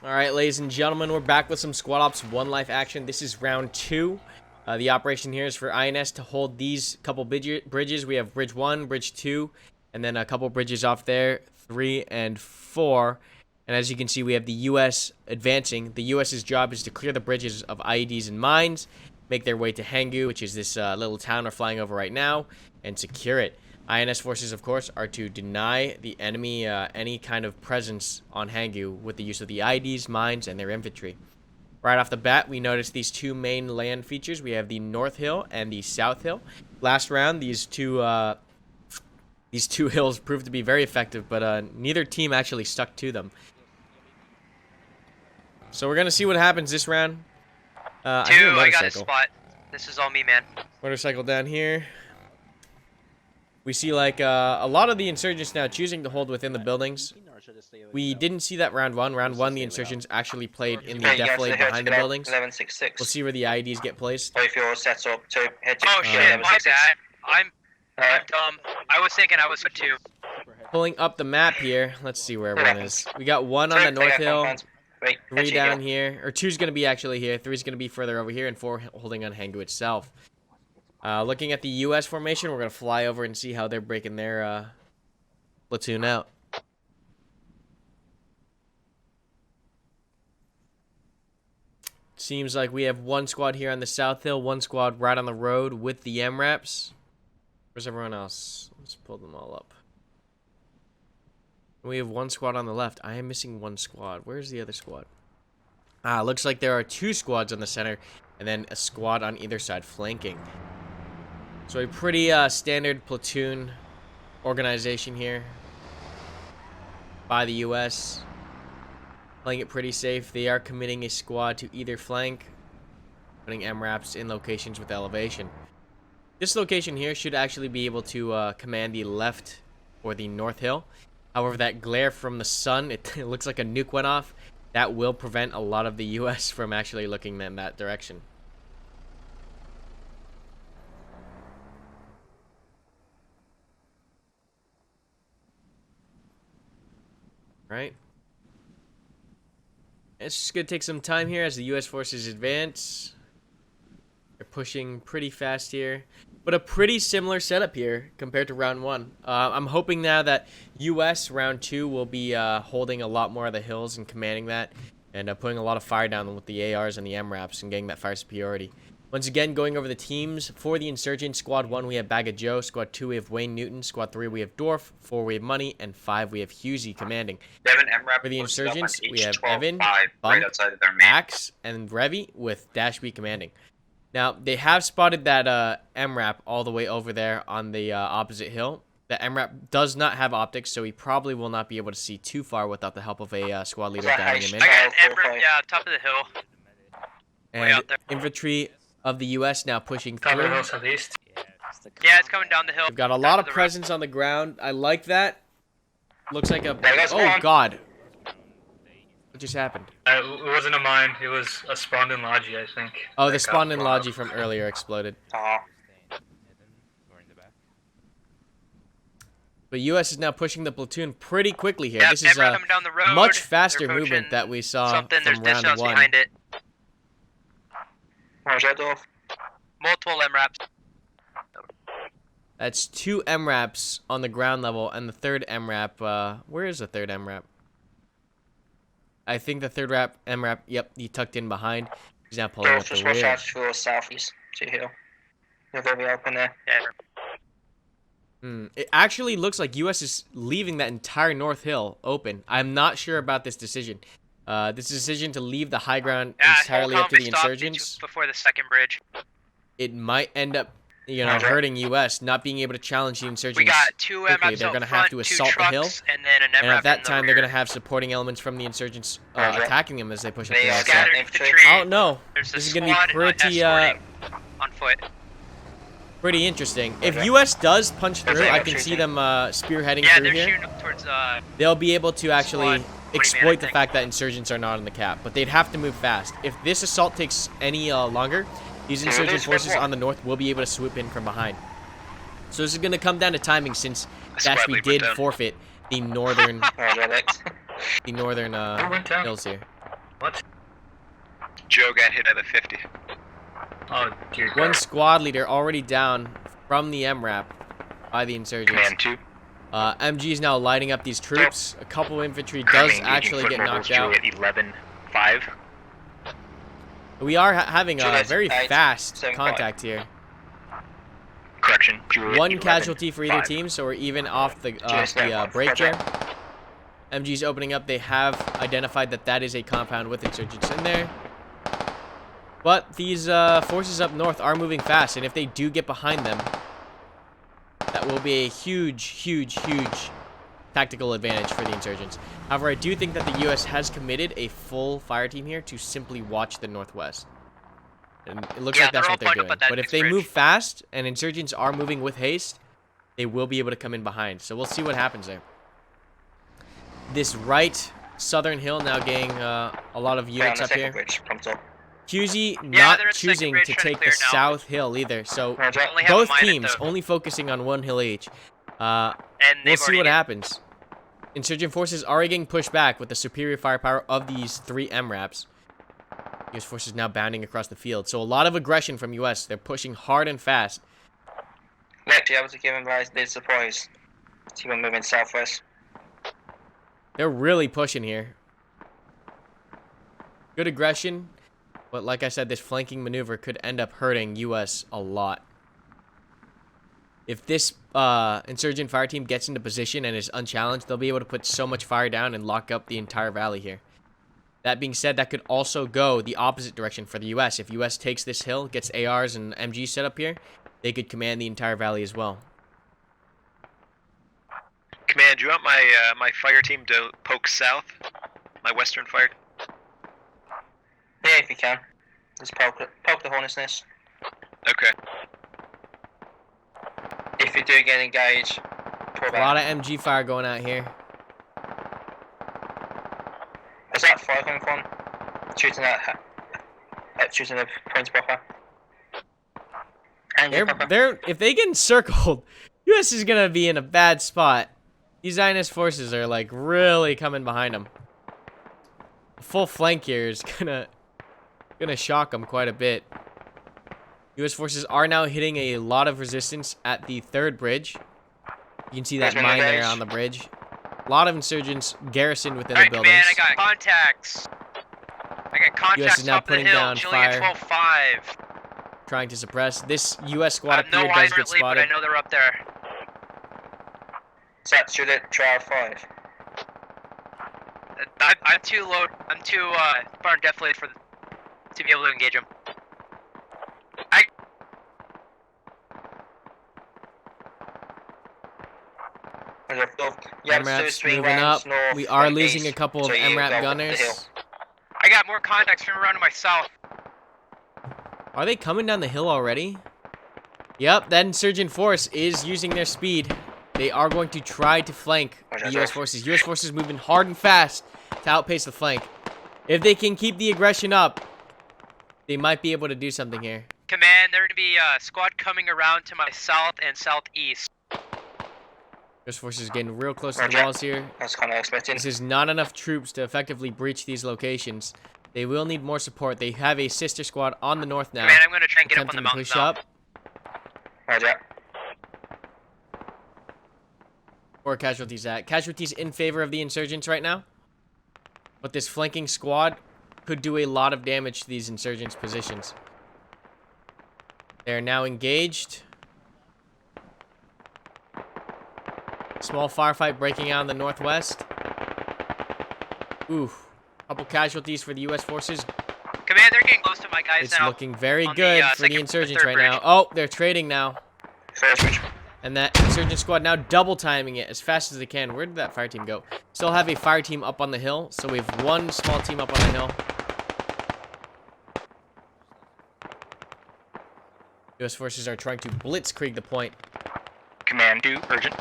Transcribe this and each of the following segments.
Alright, ladies and gentlemen, we're back with some Squad Ops 1 Life action. This is round 2. The operation here is for INS to hold these couple bridges. We have Bridge 1, Bridge 2, and then a couple bridges off there, 3 and 4. And as you can see, we have the U.S. advancing. The U.S.'s job is to clear the bridges of IEDs and mines, make their way to Hanggu, which is this little town we're flying over right now, and secure it. INS forces, of course, are to deny the enemy any kind of presence on Hanggu with the use of the IEDs, mines, and their infantry. Right off the bat, we notice these two main land features. We have the North Hill and the South Hill. Last round, these two hills proved to be very effective, but neither team actually stuck to them. So we're going to see what happens this round. I got a spot. This is all me, man. Motorcycle down here. We see like a lot of the insurgents now choosing to hold within the buildings. We didn't see that round 1. Round 1, the insurgents actually played in the defilade behind the buildings. 1166. We'll see where the IEDs get placed. If you're set up to head to shit, my bad. I'm dumb. I was thinking I was for 2. Pulling up the map here. Let's see where everyone is. We got 1 on the North Hill. 3 down here. Or 2's going to be actually here. 3's going to be further over here. And 4 holding on Hanggu itself. Looking at the U.S. formation, we're going to fly over and see how they're breaking their platoon out. Seems like we have 1 squad here on the South Hill, 1 squad right on the road with the MRAPs. Where's everyone else? Let's pull them all up. We have 1 squad on the left. I am missing 1 squad. Where's the other squad? Looks like there are 2 squads on the center and then a squad on either side flanking. So a pretty standard platoon organization here by the U.S. Playing it pretty safe. They are committing a squad to either flank, putting MRAPs in locations with elevation. This location here should actually be able to command the left or the North Hill. However, that glare from the sun, it looks like a nuke went off. That will prevent a lot of the U.S. from actually looking in that direction. Right. It's just going to take some time here as the U.S. forces advance. They're pushing pretty fast here. But a pretty similar setup here compared to round 1. I'm hoping now that U.S. round 2 will be holding a lot more of the hills and commanding that. And putting a lot of fire down with the ARs and the MRAPs and getting that fire superiority. Once again, going over the teams. For the insurgents, Squad 1 we have Bag of Joe. Squad 2 we have Wayne Newton. Squad 3 we have Dorf. 4 we have Money. And 5 we have Husey commanding. For the insurgents, we have Evan, Bump, Axe, and Revy with Dash B commanding. Now, they have spotted that MRAP all the way over there on the opposite hill. The MRAP does not have optics, so he probably will not be able to see too far without the help of a squad leader guiding him in. I got an MRAP, yeah, top of the hill. And infantry of the U.S. now pushing through. Yeah, it's coming down the hill. We've got a lot of presence on the ground. I like that. Looks like a... Oh, God. What just happened? It wasn't a mine. It was a spawned in logi, I think. Oh, the spawned in logi from earlier exploded. But U.S. is now pushing the platoon pretty quickly here. Yeah, this is a much faster movement movement that we saw from round 1. Behind it. Multiple MRAPs. That's 2 MRAPs on the ground level, and the 3rd MRAP, where is the 3rd MRAP? I think the 3rd MRAP, yep, he tucked in behind. He's now pulling up the rear. Watch out for southeast to hill. They're very open there. Yeah. It actually looks like U.S. is leaving that entire North Hill open. I'm not sure about this decision. This decision to leave the high ground entirely up to the insurgents. Before the 2nd bridge. It might end up, hurting U.S. not being able to challenge the insurgents. We got 2 MRAPs. They're going to have to assault the hill, and at that time they're going to have supporting elements from the insurgents attacking them as they push up the outside. I don't know. This is going to be pretty on foot. Pretty interesting. If U.S. does punch through, I can see them spearheading through here. Towards, they'll be able to actually exploit the fact that insurgents are not on the cap, but they'd have to move fast. If this assault takes any longer, these insurgent forces on the north will be able to swoop in from behind. So this is going to come down to timing since Dashby did forfeit the northern hills here. What? Joe got hit at a 50. Oh, dear God. One squad leader already down from the MRAP by the insurgents. Command 2. MG is now lighting up these troops. A couple infantry does actually get knocked out. 11-5. We are having a Juliet, very 8, fast 7, contact here. Correction. One casualty for either team, so we're even off the break there. MG's opening up. They have identified that that is a compound with insurgents in there. But these forces up north are moving fast, and if they do get behind them, that will be a huge, huge, huge tactical advantage for the insurgents. However, I do think that the U.S. has committed a full fire team here to simply watch the northwest. And it looks like that's what they're doing. But if they move fast and insurgents are moving with haste, they will be able to come in behind. So we'll see what happens there. This right southern hill now getting a lot of units up here. QZ not choosing to take the south hill either. So both teams only focusing on one hill each. We'll see what happens. Insurgent forces are getting pushed back with the superior firepower of these 3 MRAPs. US forces now bounding across the field. So a lot of aggression from US. They're pushing hard and fast. Actually, I was given by the supplies. Team are moving southwest. They're really pushing here. Good aggression. But like I said, this flanking maneuver could end up hurting US a lot. If this insurgent fire team gets into position and is unchallenged, they'll be able to put so much fire down and lock up the entire valley here. That being said, that could also go the opposite direction for the US. If US takes this hill, gets ARs and MGs set up here, they could command the entire valley as well. Command, do you want my fire team to poke south? My western fire? Yeah, if you can. Just poke the hornet's nest. Okay. If you do get engaged, pull A back. lot of MG fire going out here. Is that fire coming from? Shooting shooting the points proper. And If they get encircled, US is gonna be in a bad spot. These Zionist forces are like really coming behind them. A full flank here is gonna shock them quite a bit. US forces are now hitting a lot of resistance at the 3rd bridge. You can see that mine there on the bridge. A lot of insurgents garrisoned within the buildings. Man, I got contacts. US is now putting down fire, 12-5. trying to suppress. This US squad up here does get spotted. But I know they're up there. Is that Juliet trial 5? I'm too low. I'm too far and deflated to be able to engage them. MRAPs moving up. We are losing a couple of MRAP gunners. I got more contacts from around to my south. Are they coming down the hill already? Yep, that insurgent force is using their speed. They are going to try to flank the US forces. US forces moving hard and fast to outpace the flank. If they can keep the aggression up, they might be able to do something here. Command, there to be a squad coming around to my south and southeast. US forces getting real close to the walls here. That's kind of expecting. This is not enough troops to effectively breach these locations. They will need more support. They have a sister squad on the north now. Command, I'm going to try and get up on the mountain push up. Roger. 4 casualties at. Casualties in favor of the insurgents right now. But this flanking squad could do a lot of damage to these insurgents' positions. They're now engaged. Small firefight breaking out in the northwest. Ooh. Couple casualties for the US forces. Command, they're getting close to my guys It's now. looking very good for the insurgents right now. Oh, they're trading now. And that insurgent squad now double timing it as fast as they can. Where did that fire team go? Still have a fire team up on the hill. So we have one small team up on the hill. US forces are trying to blitzkrieg the point. Command 2, urgent.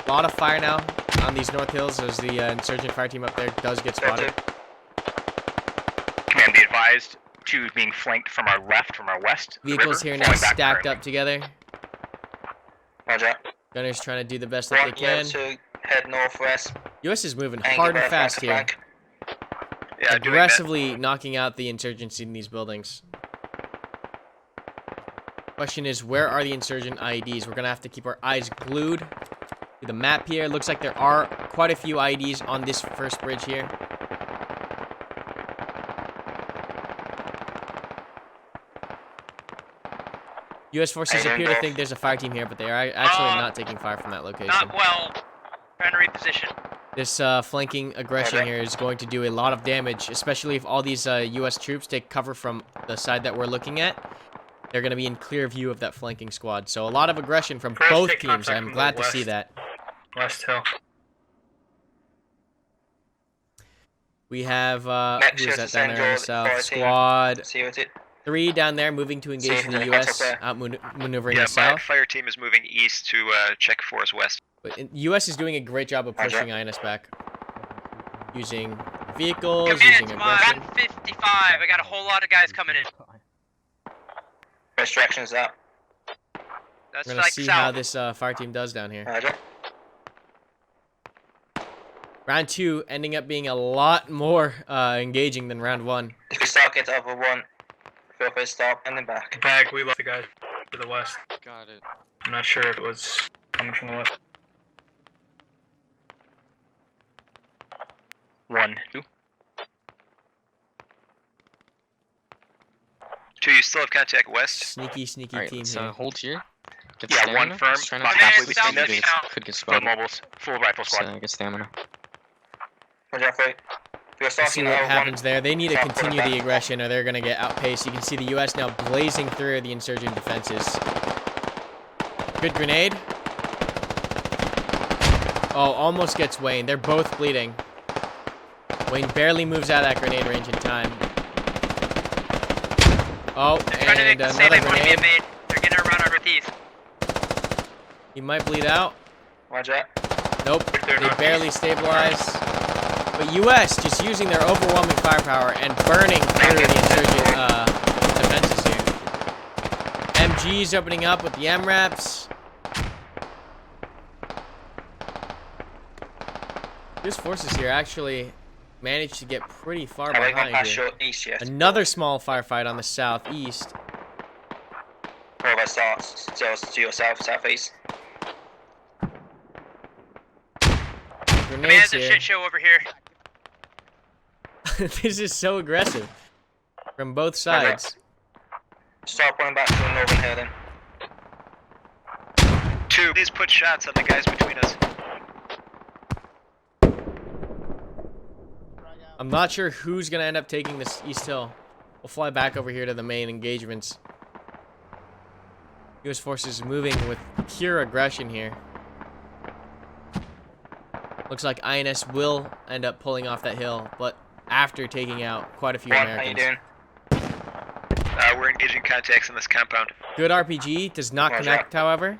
A lot of fire now on these north hills as the insurgent fire team up there does get spotted. Command, be advised, 2 being flanked from our left, from our west. Vehicles here now stacked up together. Roger. Gunners trying to do the best that they can. To head northwest. US is moving hard and fast here. Yeah, doing that. aggressively knocking out the insurgency in these buildings. Question is, where are the insurgent IEDs? We're gonna have to keep our eyes glued to the map here. Looks like there are quite a few IEDs on this first bridge here. U.S. forces appear to think there's a fire team here, but they are actually not taking fire from that location. Not well. Trying to reposition. This flanking aggression here is going to do a lot of damage, especially if all these U.S. troops take cover from the side that we're looking at. They're going to be in clear view of that flanking squad. So a lot of aggression from both teams. I'm glad to see that. West Hill. We have, who's that down there on the south? Squad 3 down there, moving to engage the U.S. Maneuvering the south. Fire team is moving east to check for us west. But U.S. is doing a great job of pushing INS back. Using vehicles, Command, using aggression. 155. I got a whole lot of guys coming in. Which direction is that? That's We're going to like see south. how this fire team does down here. Round 2 ending up being a lot more engaging than round 1. If we start getting over one, feel free to stop and then back. Back, we lost the guys to the west. Got it. I'm not sure if it was coming from the west. 1, 2. 2, you still have contact west? Sneaky Alright, team let's here. hold here. Get Yeah, stamina. one firm. Let's try not Lock to halfway get between stamina. us. Could get Full spotted. mobiles, full rifle squad. So get stamina. Roger, free. We're Let's see starting what over happens one. there. They need to Stop, continue put it the back. aggression or they're going to get outpaced. You can see the U.S. now blazing through the insurgent defenses. Good grenade. Oh, almost gets Wayne. They're both bleeding. Wayne barely moves out of that grenade range in time. Oh, and another grenade. They're getting around our northeast. He might bleed out. Roger. Nope, They're they not barely stabilize. But U.S. just using their overwhelming firepower and burning through the insurgent defenses here. MG's opening up with the MRAPs. U.S. forces here actually managed to get pretty far Have I gone behind past here. your east yet? Another small firefight on the southeast. Or if I start to your southeast. Grenades Command's a here. shit show over here. This is so aggressive from both sides. Start pulling back to the northern hill then. 2, please put shots on the guys between us. I'm not sure who's going to end up taking this East Hill. We'll fly back over here to the main engagements. U.S. forces moving with pure aggression here. Looks like INS will end up pulling off that hill, but after taking out quite a few One, how you Americans. doing? We're engaging contacts in this compound. Good RPG, does not Roger. connect, however.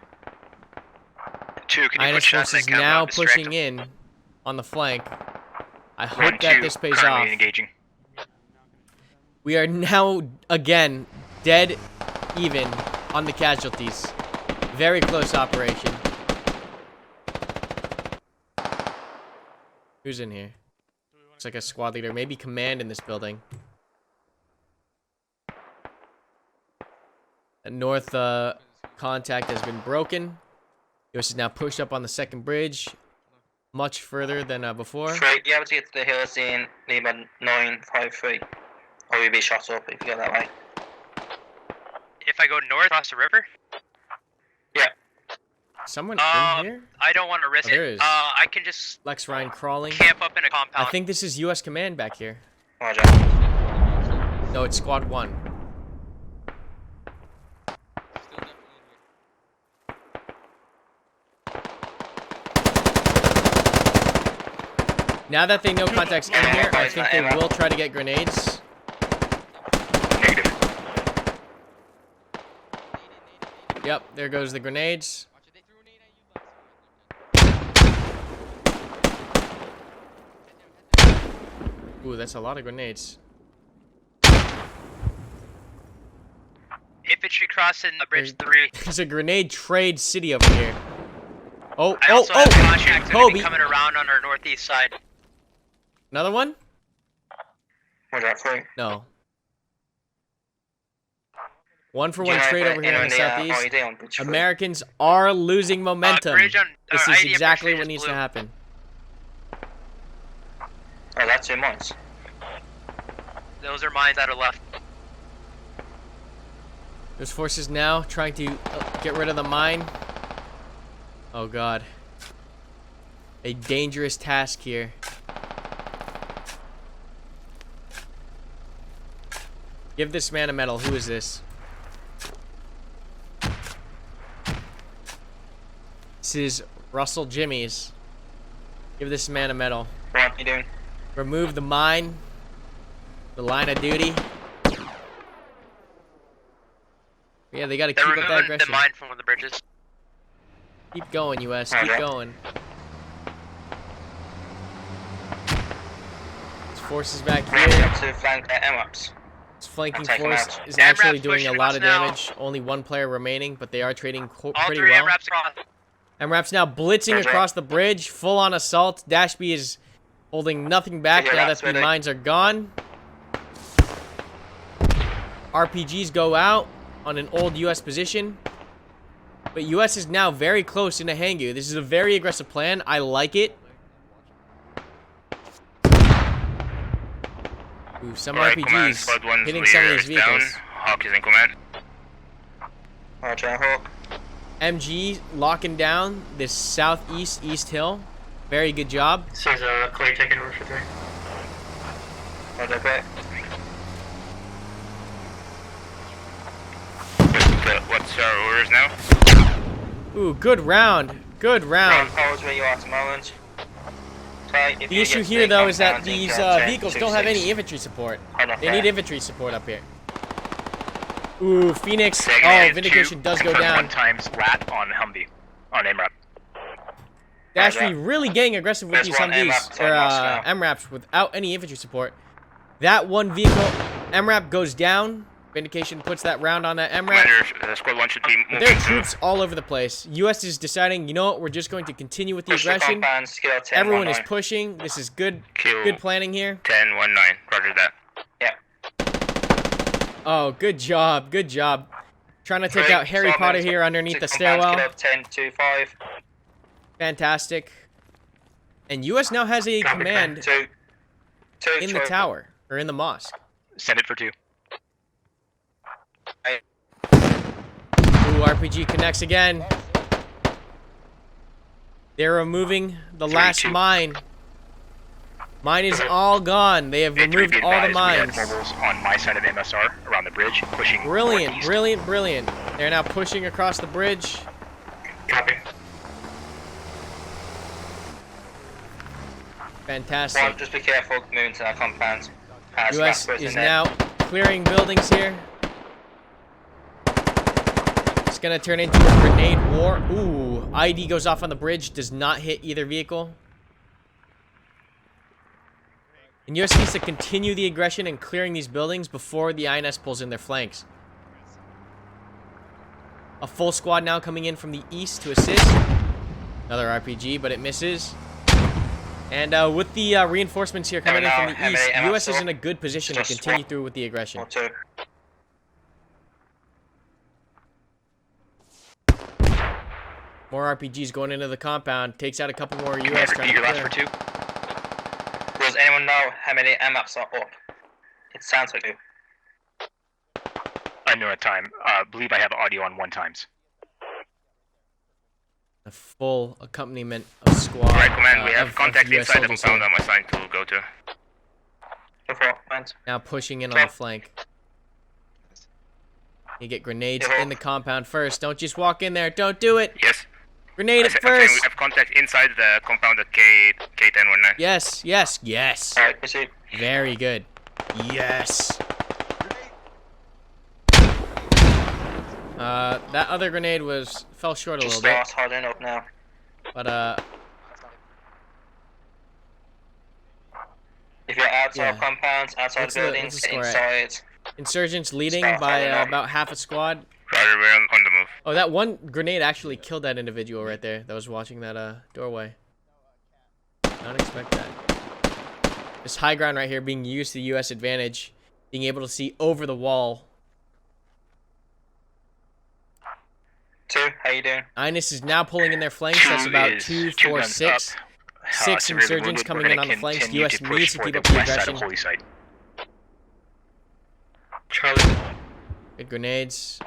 2, can you put INS shots in forces that compound? now Distract pushing them. in on the flank. I 1, hope that 2, this pays currently off. engaging. We are now, again, dead even on the casualties. Very close operation. Who's in here? Looks like a squad leader. Maybe command in this building. The north contact has been broken. US is now pushed up on the second bridge. Much further than before. Straight, you able to get to the hill scene, leave at 953. Or you'll be shot up if you go that way. If I go north across the river? Someone in here? I don't want to risk there it. is. I can just Lex Ryan crawling. camp up in a compound. I think this is US command back here. Roger. No, it's squad 1. Now that they know contact's in here, I think they will try to get grenades. Negative. Yep, there goes the grenades. Ooh, that's a lot of grenades. Infantry crossing the bridge 3. There's a grenade trade city over here. Oh, I oh, also have oh! contracts that are Kobe! coming around on our northeast side. Another one? Was that free? No. 1-for-1 trade over here in the southeast. Americans are losing momentum. Bridge on, This is ID exactly impersonation what is needs blue. to happen. Oh, that's 2 months. Those are mines that are left. There's forces now trying to get rid of the mine. Oh god. A dangerous task here. Give this man a medal. Who is this? This is Russell Jimmy's. Give this man a medal. What are you doing? Remove the mine. The line of duty. Yeah, they gotta They're keep up that removing aggression. the mine from one of the bridges. Keep going, US. Keep going. This force is back Ready here. up to flank MRAPs. This flanking I'll take 'em force out. is MRAPs actually doing a pushing lot us of now. damage. Only one player remaining, but they are trading All pretty three well. MRAPs across. MRAP's now blitzing Roger. across the bridge. Full on assault. Dashby is holding nothing back Yeah, now that that's the ready. mines are gone. RPGs go out on an old US position. But US is now very close into Hanggu. This is a very aggressive plan. I like it. Ooh, some RPGs hitting some of these vehicles. Hawk is in command. Roger, Hawk. MG locking down this southeast East Hill. Very good job. This is Clay taking over for 3. Roger, great. What's our orders now? Ooh, good round. Good round. Hold where you are at the moment. Okay, if The you issue get here, the though, is that compound, you these can turn vehicles to don't have 6. any infantry support. Hold on They there. need infantry support up here. Ooh, Phoenix. Second Oh, is Vindication 2, does go confirm down. 1 times lat on Humvee. On AMRAP. Dashby really getting aggressive with There's these one Humvees, MRAP or now. MRAPs without any infantry support. That one vehicle, MRAP goes down. Vindication puts that round on that MRAP. Commander, squad 1 should be But moving there are to troops all over the place. US is deciding, you know what, we're just going to continue with the Push the aggression. compounds, skill 10, Everyone is 19. pushing. This is good kill good planning here. 10-1-9. Roger that. Yeah. Oh, good job. Good job. Trying to take Three, out Harry Simon, Potter here underneath the stairwell. 10-2-5. Fantastic. And US now has a command 2. 2 in the tower, or in the mosque. Send it for 2. Ooh, RPG connects again. They're removing the last 3-2. mine. Mine is all gone. They have removed all the mines. We have mobiles on my side of the MSR around the bridge, pushing Brilliant, northeast. brilliant, brilliant. They're now pushing across the bridge. Copy. Fantastic. One, just be careful moving to that compound. As US Raspberries is in there. now clearing buildings here. It's gonna turn into a grenade war. Ooh, ID goes off on the bridge, does not hit either vehicle. And US needs to continue the aggression and clearing these buildings before the INS pulls in their flanks. A full squad now coming in from the east to assist. Another RPG, but it misses. And with the reinforcements here coming in from the east, US is in a good position to continue through with the aggression. Or 2. More RPGs going into the compound. Takes out a couple more US Commander, trying be to your last clear. for 2. Does anyone know how many MAPs are up? It sounds like you. I know at time. Believe I have audio on 1 times. A full accompaniment of squad. Alright, command, we of have contact US inside the soldiers compound here. I'm assigned to go to. Before, went. Now pushing in on the flank. You get grenades in the compound first. Don't just walk in there. Don't do it. Yes. Grenade it I'm saying we first. have contact inside the compound at K1019. Yes, yes, yes. Alright, proceed. Very good. Yes. That other grenade fell short a Just little bit, start hardening up now. but If you're outside Yeah. compounds, outside What's the buildings, score at? inside. insurgents leading Start by firing up. about half a squad. Roger, we're on the move. Oh, that one grenade actually killed that individual right there that was watching that doorway. Not expect that. This high ground right here being used to the U.S. advantage, being able to see over the wall. 2, how you doing? Ines is now pulling in their flanks. That's about 2, 4, 6. 6 insurgents coming in on the flanks. The U.S. needs to keep up the aggression. Charlie. Good grenades.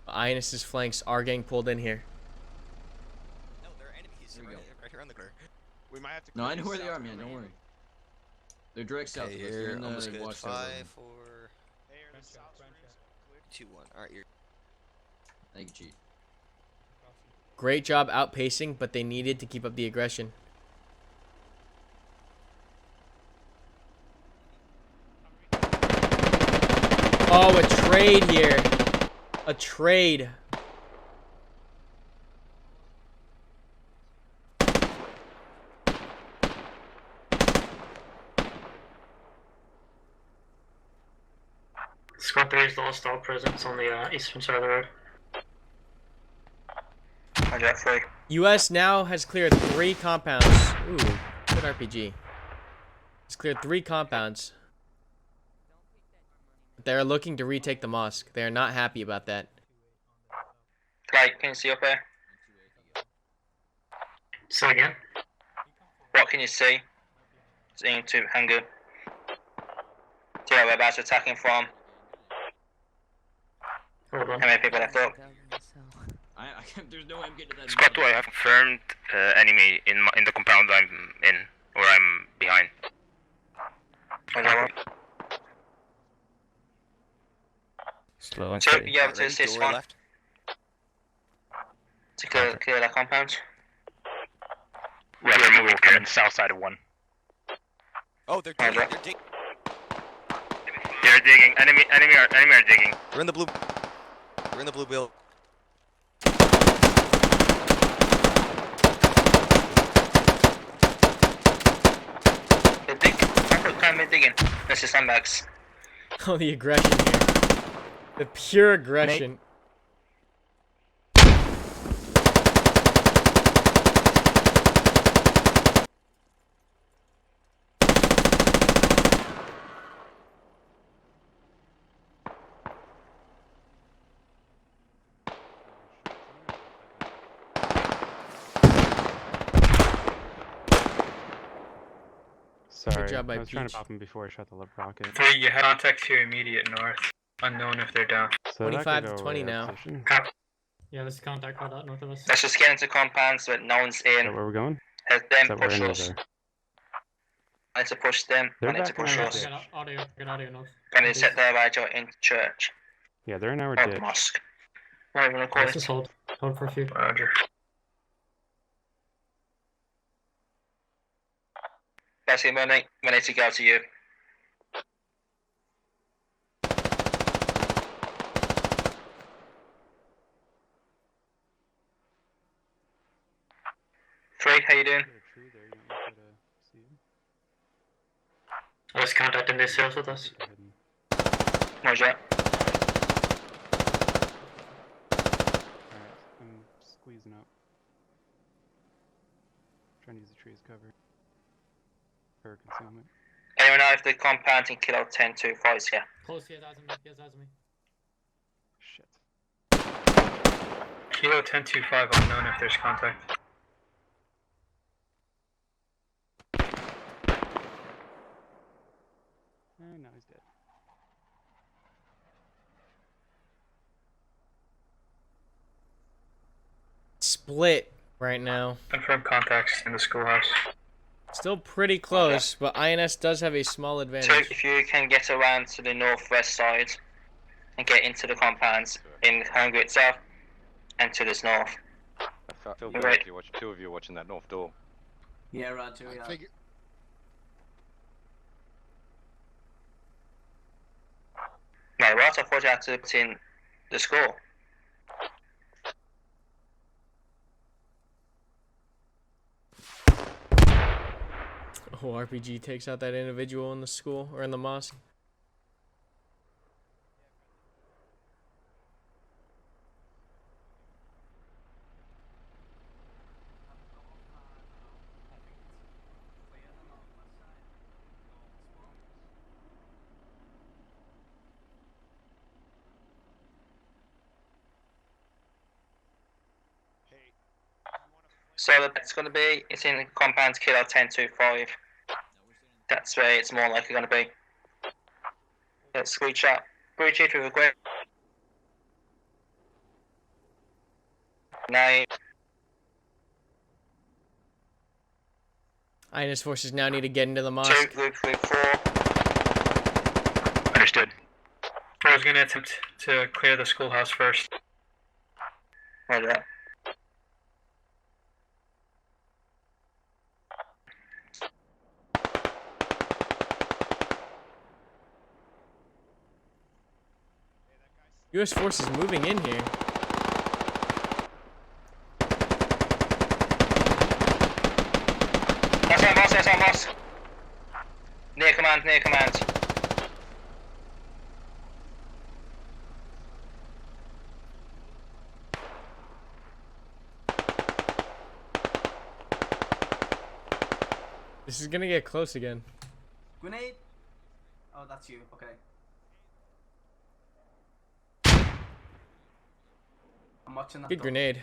Ines' flanks are getting pulled in here. No, they're enemies. Right here on the clear. We might have to. No, I know where they are, man. Don't worry. They're direct south of us. They're in the watchtower. 5, 4, Hey, are the south streets clear? 2, 1. Alright, you're. Thank you, Chief. Great job outpacing, but they needed to keep up the aggression. Oh, a trade here. A trade. Squad 3's lost all presence on the eastern side of the road. I got 3. U.S. now has cleared 3 compounds. Ooh, good RPG. It's cleared 3 compounds. They're looking to retake the mosque. They are not happy about that. Right, can you see up there? Say again? What can you see? Seeing to hangar. Yeah, we're about to attacking from. Hold on. How many people left up? There's no way I'm getting to that. Squad 2, I have confirmed enemy in the compound I'm in, or I'm behind. Slow and So, steady. you able to Ready, assist door one left. to clear that compound? Right, we're moving here on the south side of 1. Oh, they're digging. Roger. They're digging. They're digging. Enemy are digging. We're in the blue. We're in the blue build. They're digging. What time are they digging? This is sandbags. Oh, the aggression here. The pure aggression. Sorry, job by I was trying Peach. to pop him before I shot the lip rocket. 3, you have contact to your immediate north. Unknown if they're down. So that 25 could to go 20 away, now. that position. Yeah, this is contact right out north of us. Let's just get into compounds but no one's Is that in. where we're going? Has Is them that where push enemies us. are? I need to push them. They're I need to backing push out of us. the ditch. Get audio north. I need to set their radio in church. Yeah, they're in our Or ditch. the mosque. Whatever you want to call Let's it. just hold. Hold for a few. Roger. That's it, money. We need to go to you. Three, how you doing? Is there a tree there you want me to see him? Let's contact in this hills with us. Go ahead and- Where's that? Alright, I'm squeezing up. Trying to use the tree as cover. For concealment. Anyone know if the compound in kilo 10-2 is here? Close, he has eyes on me. He has eyes on me. Shit. Kilo 1025, unknown if there's contact. No, he's dead. Split right now. Confirm contacts in the schoolhouse. Still pretty close, but INS does have a small So advantage. if you can get around to the northwest side and get into the compounds in Hungary itself and to this north. I feel You're bad right. if you watch 2 of you watching that north door. Yeah, right too. Yeah. No, right, I thought you had to put in the school. Oh, RPG takes out that individual in the school or in the mosque. So it's going to be, it's in compound kilo 1025. That's where it's more likely going to be. Let's screenshot. Breach it with a quick. 9. INS forces now need to get into the 2, mosque. group 4. Understood. I was going to attempt to clear the schoolhouse first. Roger that. U.S. forces moving in here. That's on boss. Near command. This is gonna get close again. Grenade? Oh, that's you. Okay. I'm watching that. Good grenade.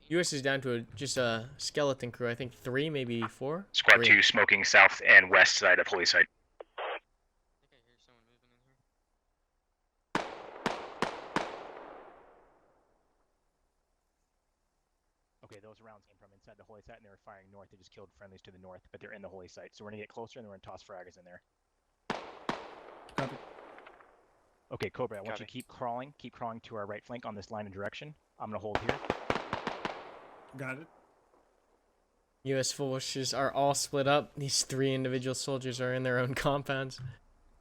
U.S. is down to just a skeleton crew. I think 3, maybe 4. Squad 3. 2 smoking south and west side of Holy Site. Okay, those rounds came from inside the Holy Site and they were firing north. They just killed friendlies to the north, but they're in the Holy Site. So we're gonna get closer and then we're gonna toss fraggers in there. Copy. Okay, Cobra, I want you to keep crawling to our right flank on this line of direction. I'm gonna hold here. Got it. U.S. forces are all split up. These 3 individual soldiers are in their own compounds.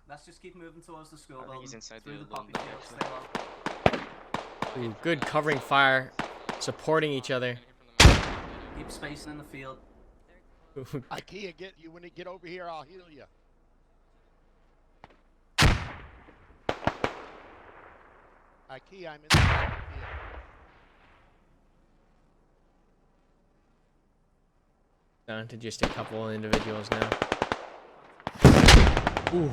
Let's just keep moving towards the school I think building. he's inside through the the poppy building, fields. Stay low. Ooh, good covering fire, supporting each other. Keep spacing in the field. I can't get you. When you get over here, I'll heal you. I'm in the field. Down to just a couple individuals now. Ooh.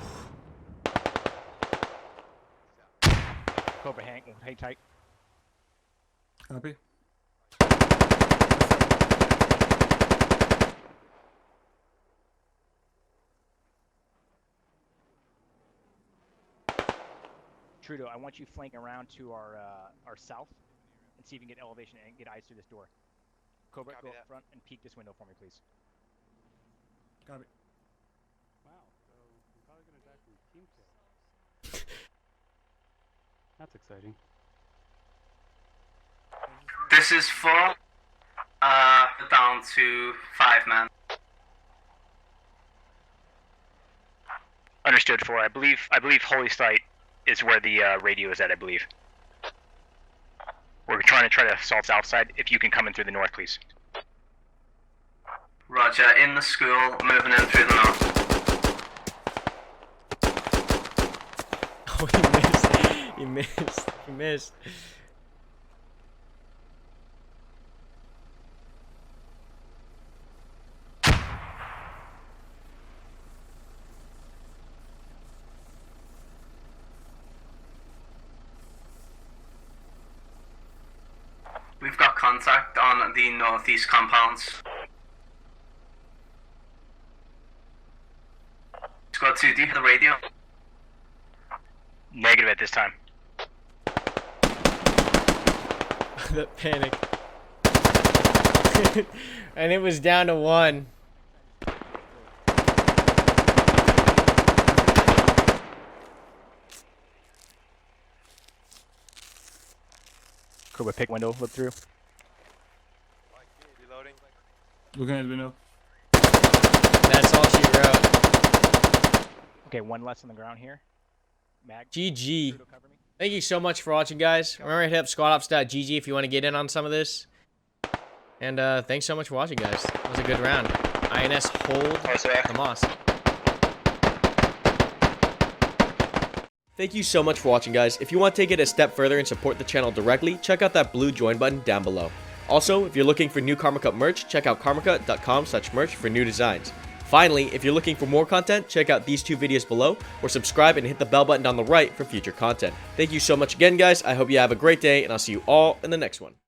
Cobra, hang tight. Copy. Trudeau, I want you flanking around to our south and see if you can get elevation and get eyes through this door. Cobra, go up front and peek this window for me, please. Copy. Wow, so I'm probably gonna die from team kill. That's exciting. This is 4. Down to 5 men. Understood. 4. I believe Holy Site is where the radio is at. I believe. We're trying to assault south side. If you can come in through the north, please. Roger, in the school, moving in through the north. Oh, he missed. We've got contact on the northeast compounds. Squad 2, do you hear the radio? Negative at this time. The panic. And it was down to 1. Cobra, pick window, look through. Reloading. Looking at the window. That's all she wrote. Okay, one less on the ground here. Mag. GG. Trudeau, cover me. Thank you so much for watching, guys. Remember to hit up squadops.gg if you want to get in on some of this. And thanks so much for watching, guys. That was a good round. INS hold the mosque. Thank you so much for watching, guys. If you want to take it a step further and support the channel directly, check out that blue join button down below. Also, if you're looking for new Karmakut merch, check out karmakut.com/merch for new designs. Finally, if you're looking for more content, check out these 2 videos below, or subscribe and hit the bell button on the right for future content. Thank you so much again, guys. I hope you have a great day, and I'll see you all in the next one.